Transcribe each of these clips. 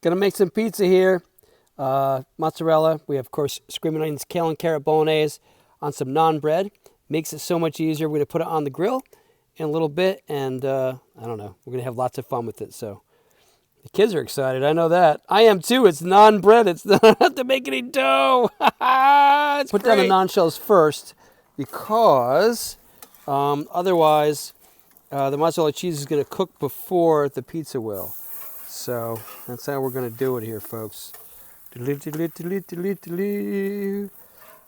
Gonna make some pizza here. Mozzarella. We have, of course, Screamin Onionz Kale and carrot bolognese on some naan bread. Makes it so much easier. We're gonna put it on the grill in a little bit, and I don't know. We're gonna have lots of fun with it. So the kids are excited. I know that. I am too. It's naan bread. It's not have to make any dough. It's Put down the naan shells first because otherwise the mozzarella cheese is gonna cook before the pizza will. So that's how we're going to do it here, folks.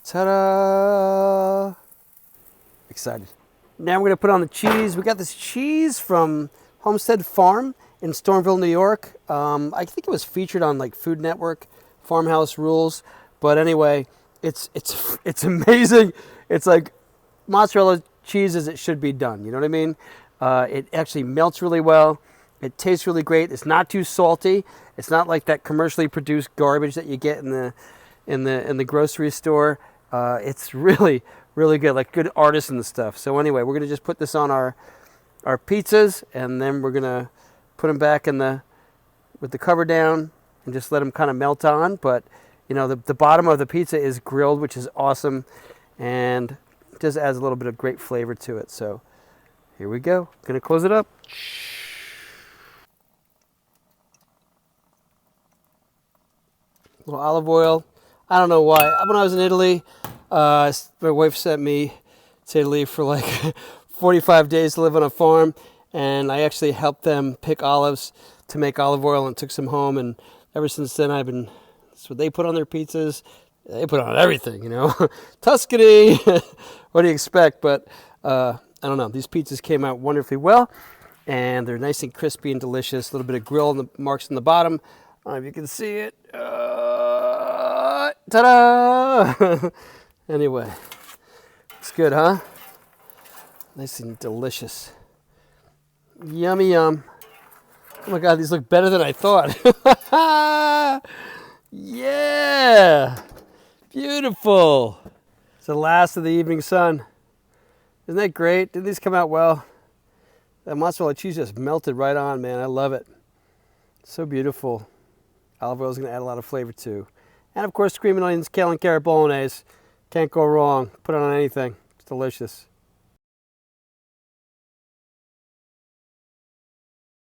Ta-da! Excited. Now we're going to put on the cheese. We got this cheese from Homestead Farm in Stormville, New York. I think it was featured on like Food Network, Farmhouse Rules. But anyway, it's amazing. It's like mozzarella cheese as it should be done. You know what I mean? It actually melts really well. It tastes really great. It's not too salty. It's not like that commercially produced garbage that you get in the grocery store. It's really, really good, like good artisan stuff. So anyway, we're gonna just put this on our pizzas, and then we're gonna put them back with the cover down and just let them kind of melt on. But you know, the bottom of the pizza is grilled, which is awesome, and it just adds a little bit of great flavor to it. So here we go. Gonna close it up. Little olive oil. I don't know why. When I was in Italy, my wife sent me to Italy for like 45 days to live on a farm, and I actually helped them pick olives to make olive oil and took some home. And ever since then, that's what they put on their pizzas. They put on everything, you know. Tuscany. What do you expect? But I don't know. These pizzas came out wonderfully well, and they're nice and crispy and delicious. A little bit of grill on the marks on the bottom. I don't know if you can see it. Ta-da! Anyway, it's good, huh? Nice and delicious. Yummy yum. Oh my God, these look better than I thought. Yeah! Beautiful. It's the last of the evening sun. Isn't that great? Didn't these come out well? That mozzarella cheese just melted right on, man. I love it. So beautiful. Olive oil is going to add a lot of flavor too. And of course, Screamin Onionz Kale and carrot bolognese. Can't go wrong. Put it on anything. It's delicious.